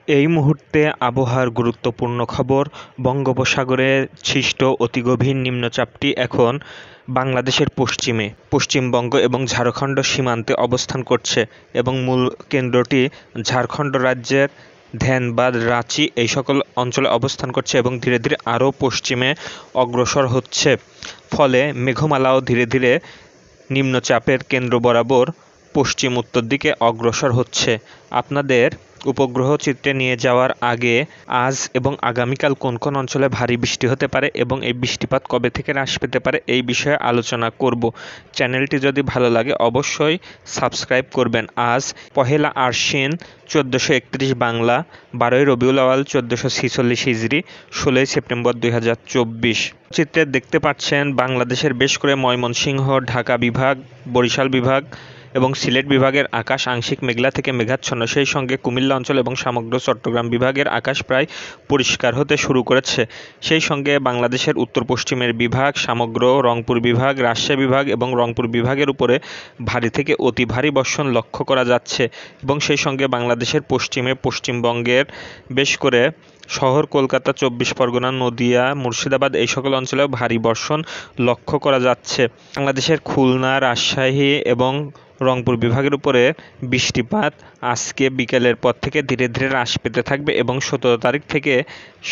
এই মুহূর্তে আবহাওয়ার গুরুত্বপূর্ণ খবর। বঙ্গোপসাগরে সৃষ্ট অতিগভীর নিম্নচাপটি এখন বাংলাদেশের পশ্চিমে পশ্চিমবঙ্গ এবং ঝাড়খণ্ড সীমান্তে অবস্থান করছে এবং মূল কেন্দ্রটি ঝাড়খণ্ড রাজ্যের ধানবাদ, রাঁচি এই সকল অঞ্চলে অবস্থান করছে এবং ধীরে ধীরে আরও পশ্চিমে অগ্রসর হচ্ছে। ফলে মেঘমালাও ধীরে ধীরে নিম্নচাপের কেন্দ্র বরাবর পশ্চিম উত্তর দিকে অগ্রসর হচ্ছে। আপনাদের উপগ্রহ চিত্রে নিয়ে যাওয়ার আগে আজ এবং আগামীকাল কোন কোন অঞ্চলে ভারী বৃষ্টি হতে পারে এবং এই বৃষ্টিপাত কবে থেকে হ্রাস পেতে পারে এই বিষয়ে আলোচনা করব। চ্যানেলটি যদি ভালো লাগে অবশ্যই সাবস্ক্রাইব করবেন। আজ পহেলা আশ্বিন 1431 বাংলা, 12ই রবিউল আওয়াল 1446 হিজরি, 16ই সেপ্টেম্বর 2024। চিত্রে দেখতে পাচ্ছেন বাংলাদেশের বেশ করে ময়মনসিংহ, ঢাকা বিভাগ, বরিশাল বিভাগ এবং সিলেট বিভাগের আকাশ আংশিক মেঘলা থেকে মেঘাচ্ছন্ন। সেই সঙ্গে কুমিল্লা অঞ্চল এবং সমগ্র চট্টগ্রাম বিভাগের আকাশ প্রায় পরিষ্কার হতে শুরু করেছে। সেই সঙ্গে বাংলাদেশের উত্তর পশ্চিমের বিভাগ, সমগ্র রংপুর বিভাগ, রাজশাহী বিভাগ এবং রংপুর বিভাগের উপরে ভারী থেকে অতি ভারী বর্ষণ লক্ষ্য করা যাচ্ছে এবং সেই সঙ্গে বাংলাদেশের পশ্চিমে পশ্চিমবঙ্গের বেশ করে শহর কলকাতা, 24 পরগনা, নদিয়া, মুর্শিদাবাদ এই সকল অঞ্চলেও ভারী বর্ষণ লক্ষ্য করা যাচ্ছে। বাংলাদেশের খুলনা, রাজশাহী এবং রংপুর বিভাগের উপরে বৃষ্টিপাত আজকে বিকেলের পর থেকে ধীরে ধীরে হ্রাস পেতে থাকবে এবং 17 তারিখ থেকে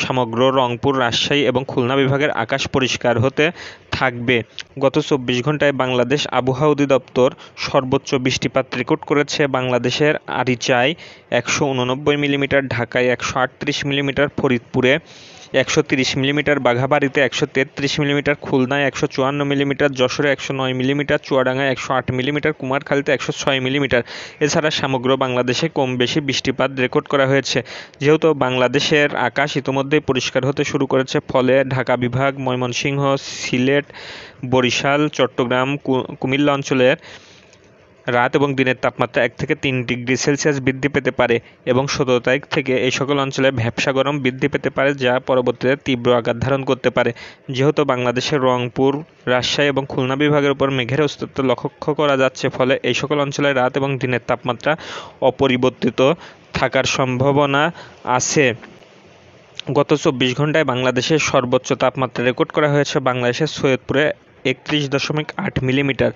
সমগ্র রংপুর, রাজশাহী এবং খুলনা বিভাগের আকাশ পরিষ্কার হতে থাকবে। গত 24 ঘন্টায় বাংলাদেশ আবহাওয়া অধিদপ্তর সর্বোচ্চ বৃষ্টিপাত রেকর্ড করেছে বাংলাদেশের আরিচায় 189 মিলিমিটার, ঢাকায় 138 মিলিমিটার, ফরিদপুরে 130 মিলিমিটার, বাঘাবাড়িতে 133 মিলিমিটার, খুলনায় 154 মিলিমিটার, যশোরে 109 মিলিমিটার, চুয়াডাঙ্গায় 108 মিলিমিটার, কুমারখালীতে 106 মিলিমিটার। এছাড়া সমগ্র বাংলাদেশে কম বেশি বৃষ্টিপাত রেকর্ড করা হয়েছে। যেহেতু বাংলাদেশের আকাশ ইতোমধ্যেই পরিষ্কার হতে শুরু করেছে, ফলে ঢাকা বিভাগ, ময়মনসিংহ, সিলেট, বরিশাল, চট্টগ্রাম, কুমিল্লা অঞ্চলের রাত এবং দিনের তাপমাত্রা 1 থেকে 3 ডিগ্রি সেলসিয়াস বৃদ্ধি পেতে পারে এবং 17 তারিখ থেকে এই সকল অঞ্চলে ভ্যাপসা গরম বৃদ্ধি পেতে পারে, যা পরবর্তীতে তীব্র আকার ধারণ করতে পারে। যেহেতু বাংলাদেশের রংপুর, রাজশাহী এবং খুলনা বিভাগের উপর মেঘের অস্তিত্ব লক্ষ্য করা যাচ্ছে, ফলে এই সকল অঞ্চলে রাত এবং দিনের তাপমাত্রা অপরিবর্তিত থাকার সম্ভাবনা আছে। গত 24 ঘন্টায় বাংলাদেশের সর্বোচ্চ তাপমাত্রা রেকর্ড করা হয়েছে বাংলাদেশের সৈয়দপুরে 31.8 মিলিমিটার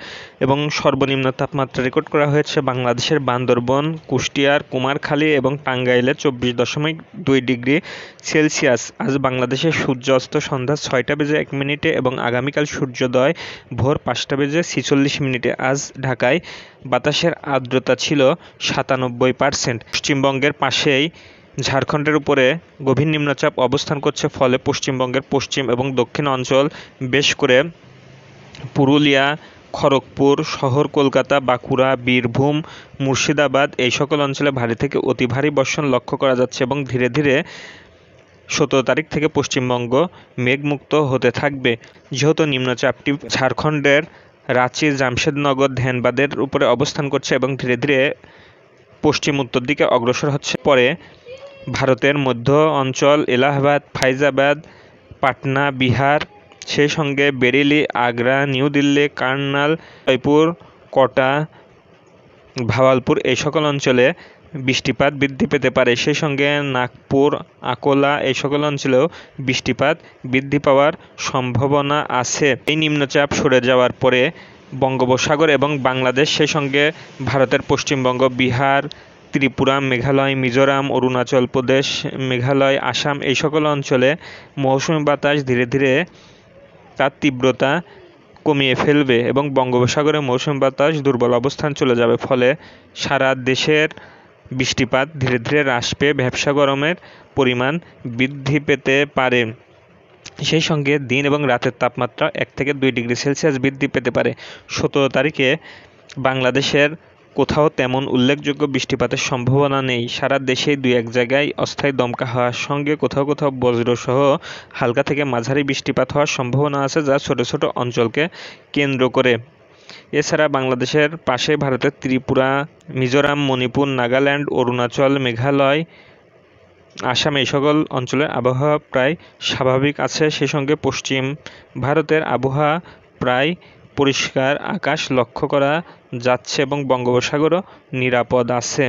এবং সর্বনিম্ন তাপমাত্রা রেকর্ড করা হয়েছে বাংলাদেশের বান্দরবন, কুষ্টিয়ার, কুমারখালী এবং টাঙ্গাইলে 24.2 ডিগ্রি সেলসিয়াস। আজ বাংলাদেশের সূর্য অস্ত সন্ধ্যা 6টা বেজে 1 মিনিটে এবং আগামীকাল সূর্যোদয় ভোর 5টা বেজে 46 মিনিটে। আজ ঢাকায় বাতাসের আর্দ্রতা ছিল 97%। পশ্চিমবঙ্গের পাশেই ঝাড়খণ্ডের উপরে গভীর নিম্নচাপ অবস্থান করছে, ফলে পশ্চিমবঙ্গের পশ্চিম এবং দক্ষিণ অঞ্চল বেশ করে পুরুলিয়া, খড়গপুর, শহর কলকাতা, বাঁকুড়া, বীরভূম, মুর্শিদাবাদ এই সকল অঞ্চলে ভারী থেকে অতি ভারী বর্ষণ লক্ষ্য করা যাচ্ছে এবং ধীরে ধীরে 17 তারিখ থেকে পশ্চিমবঙ্গ মেঘমুক্ত হতে থাকবে। যেহেতু নিম্নচাপটি ঝাড়খণ্ডের রাঁচি, জামশেদনগর, ধানবাদের উপরে অবস্থান করছে এবং ধীরে ধীরে পশ্চিম উত্তর দিকে অগ্রসর হচ্ছে, পরে ভারতের মধ্য অঞ্চল, এলাহাবাদ, ফাইজাবাদ, পাটনা, বিহার, সেই সঙ্গে বেরেলি, আগ্রা, নিউ দিল্লি, কার্নাল, জয়পুর, কোটা, ভাওয়ালপুর এই সকল অঞ্চলে বৃষ্টিপাত বৃদ্ধি পেতে পারে। সেই সঙ্গে নাগপুর, আকোলা এই সকল অঞ্চলেও বৃষ্টিপাত বৃদ্ধি পাওয়ার সম্ভাবনা আছে। এই নিম্নচাপ সরে যাওয়ার পরে বঙ্গোপসাগর এবং বাংলাদেশ, সেই সঙ্গে ভারতের পশ্চিমবঙ্গ, বিহার, ত্রিপুরা, মেঘালয়, মিজোরাম, অরুণাচল প্রদেশ, মেঘালয়, আসাম এই সকল অঞ্চলে মৌসুমী বাতাস ধীরে ধীরে তার তীব্রতা কমিয়ে ফেলবে এবং বঙ্গোপসাগরে মৌসুমী বাতাস দুর্বল অবস্থান চলে যাবে। ফলে সারা দেশের বৃষ্টিপাত ধীরে ধীরে হ্রাস পেয়ে ভ্যাপসা গরমের পরিমাণ বৃদ্ধি পেতে পারে। সেই সঙ্গে দিন এবং রাতের তাপমাত্রা 1 থেকে 2 ডিগ্রি সেলসিয়াস বৃদ্ধি পেতে পারে। 17 তারিখে বাংলাদেশের কোথাও তেমন উল্লেখযোগ্য বৃষ্টিপাতের সম্ভাবনা নেই। সারা দেশেই 2-1 জায়গায় অস্থায়ী দমকা হওয়ার সঙ্গে কোথাও কোথাও বজ্রসহ হালকা থেকে মাঝারি বৃষ্টিপাত হওয়ার সম্ভাবনা আছে, যা ছোট ছোট অঞ্চলকে কেন্দ্র করে। এছাড়া বাংলাদেশের পাশে ভারতের ত্রিপুরা, মিজোরাম, মণিপুর, নাগাল্যান্ড, অরুণাচল, মেঘালয়, আসাম এই সকল অঞ্চলের আবহাওয়া প্রায় স্বাভাবিক আছে। সেই সঙ্গে পশ্চিম ভারতের আবহাওয়া প্রায় পরিষ্কার আকাশ লক্ষ্য করা যাচ্ছে এবং বঙ্গোপসাগরও নিরাপদ আছে।